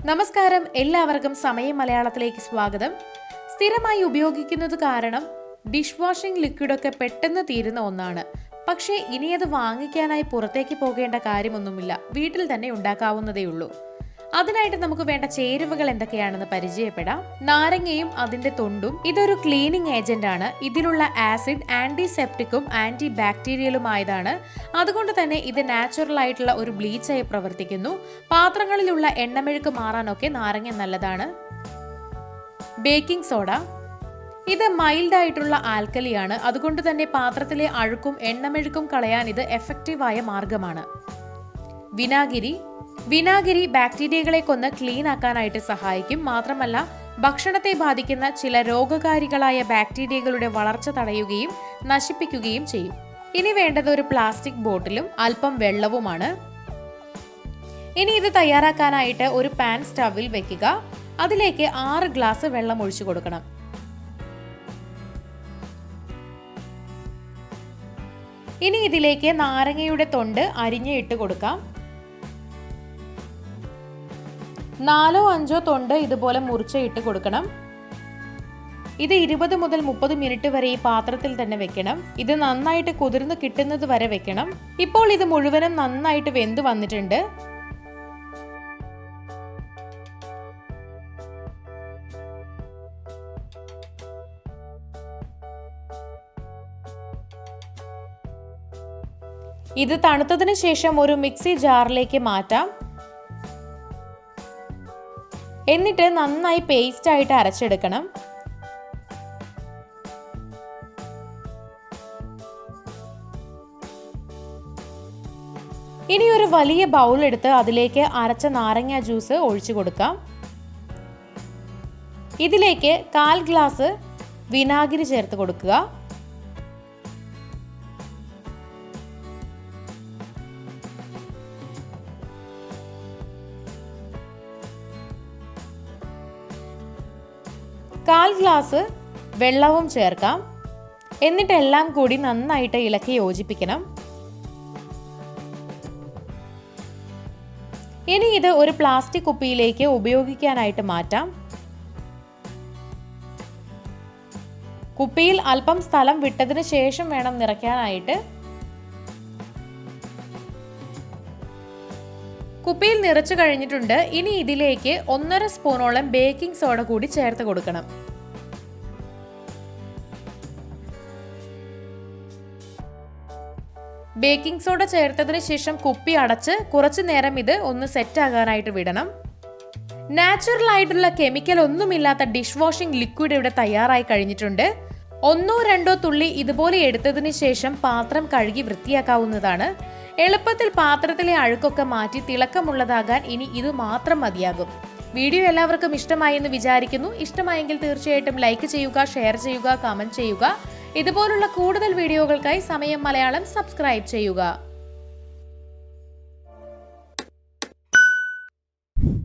നമസ്കാരം, എല്ലാവർക്കും സമയം മലയാളത്തിലേക്ക് സ്വാഗതം. സ്ഥിരമായി ഉപയോഗിക്കുന്നത് കാരണം ഡിഷ് വാഷിംഗ് ലിക്വിഡൊക്കെ പെട്ടെന്ന് തീരുന്ന ഒന്നാണ്. പക്ഷേ ഇനി അത് വാങ്ങിക്കാനായി പുറത്തേക്ക് പോകേണ്ട കാര്യമൊന്നുമില്ല, വീട്ടിൽ തന്നെ ഉണ്ടാക്കാവുന്നതേ ഉള്ളൂ. അതിനായിട്ട് നമുക്ക് വേണ്ട ചേരുവകൾ എന്തൊക്കെയാണെന്ന് പരിചയപ്പെടാം. നാരങ്ങയും അതിന്റെ തൊണ്ടും. ഇതൊരു ക്ലീനിങ് ഏജന്റ് ആണ്. ഇതിലുള്ള ആസിഡ് ആന്റിസെപ്റ്റിക്കും ആന്റി ബാക്ടീരിയലുമായതാണ്. അതുകൊണ്ട് തന്നെ ഇത് നാച്ചുറൽ ആയിട്ടുള്ള ഒരു ബ്ലീച്ചായി പ്രവർത്തിക്കുന്നു. പാത്രങ്ങളിലുള്ള എണ്ണമെഴുക്ക് മാറാനൊക്കെ നാരങ്ങ നല്ലതാണ്. Baking soda. ഇത് മൈൽഡ് ആയിട്ടുള്ള ആൽക്കലിയാണ്. അതുകൊണ്ട് തന്നെ പാത്രത്തിലെ അഴുക്കും എണ്ണമെഴുക്കും കളയാൻ ഇത് എഫക്റ്റീവായ മാർഗമാണ്. വിനാഗിരി ബാക്ടീരിയകളെ കൊന്ന് ക്ലീൻ ആക്കാനായിട്ട് സഹായിക്കും. മാത്രമല്ല ഭക്ഷണത്തെ ബാധിക്കുന്ന ചില രോഗകാരികളായ ബാക്ടീരിയകളുടെ വളർച്ച തടയുകയും നശിപ്പിക്കുകയും ചെയ്യും. ഇനി വേണ്ടത് ഒരു പ്ലാസ്റ്റിക് ബോട്ടിലും അല്പം വെള്ളവുമാണ്. ഇനി ഇത് തയ്യാറാക്കാനായിട്ട് ഒരു പാൻ സ്റ്റവിൽ വെക്കുക. അതിലേക്ക് 6 ഗ്ലാസ് വെള്ളം ഒഴിച്ചു കൊടുക്കണം. ഇനി ഇതിലേക്ക് നാരങ്ങയുടെ തൊണ്ട് അരിഞ്ഞ് ഇട്ട് കൊടുക്കാം. 4-5 തൊണ്ട് ഇതുപോലെ മുറിച്ച് ഇട്ട് കൊടുക്കണം. ഇത് 20 മുതൽ 30 മിനിറ്റ് വരെ ഈ പാത്രത്തിൽ തന്നെ വെക്കണം. ഇത് നന്നായിട്ട് കുതിർന്ന് കിട്ടുന്നത് വരെ വെക്കണം. ഇപ്പോൾ ഇത് മുഴുവനും നന്നായിട്ട് വെന്ത് വന്നിട്ടുണ്ട്. ഇത് തണുത്തതിന് ശേഷം ഒരു മിക്സി ജാറിലേക്ക് മാറ്റാം. എന്നിട്ട് നന്നായി പേസ്റ്റ് ആയിട്ട് അരച്ചെടുക്കണം. ഇനി ഒരു വലിയ ബൗൾ എടുത്ത് അതിലേക്ക് അരച്ച നാരങ്ങ ജ്യൂസ് ഒഴിച്ചു കൊടുക്കാം. ഇതിലേക്ക് 1/4 ഗ്ലാസ് വിനാഗിരി ചേർത്ത് കൊടുക്കുക. കാൽ ഗ്ലാസ് വെള്ളവും ചേർക്കാം. എന്നിട്ട് എല്ലാം കൂടി നന്നായിട്ട് ഇളക്കി യോജിപ്പിക്കണം. ഇനി ഇത് ഒരു പ്ലാസ്റ്റിക് കുപ്പിയിലേക്ക് ഉപയോഗിക്കാനായിട്ട് മാറ്റാം. കുപ്പിയിൽ അല്പം സ്ഥലം വിട്ടതിന് ശേഷം വേണം നിറയ്ക്കാനായിട്ട്. കുപ്പിയിൽ നിറച്ചു കഴിഞ്ഞിട്ടുണ്ട്. ഇനി ഇതിലേക്ക് 1.5 സ്പൂണോളം ബേക്കിംഗ് സോഡ കൂടി ചേർത്ത് കൊടുക്കണം. ബേക്കിംഗ് സോഡ ചേർത്തതിന് ശേഷം കുപ്പി അടച്ച് കുറച്ചു നേരം ഇത് ഒന്ന് സെറ്റ് ആകാനായിട്ട് വിടണം. നാച്ചുറൽ ആയിട്ടുള്ള കെമിക്കൽ ഒന്നുമില്ലാത്ത ഡിഷ് വാഷിംഗ് ലിക്വിഡ് ഇവിടെ തയ്യാറായി കഴിഞ്ഞിട്ടുണ്ട്. 1-2 തുള്ളി ഇതുപോലെ എടുത്തതിന് ശേഷം പാത്രം കഴുകി വൃത്തിയാക്കാവുന്നതാണ്. എളുപ്പത്തിൽ പാത്രത്തിലെ അഴുക്കൊക്കെ മാറ്റി തിളക്കമുള്ളതാകാൻ ഇനി ഇത് മാത്രം മതിയാകും. വീഡിയോ എല്ലാവർക്കും ഇഷ്ടമായി എന്ന് വിചാരിക്കുന്നു. ഇഷ്ടമായെങ്കിൽ തീർച്ചയായിട്ടും ലൈക്ക് ചെയ്യുക, ഷെയർ ചെയ്യുക, കമന്റ് ചെയ്യുക. ഇതുപോലുള്ള കൂടുതൽ വീഡിയോകൾക്കായി സമയം മലയാളം സബ്സ്ക്രൈബ് ചെയ്യുക.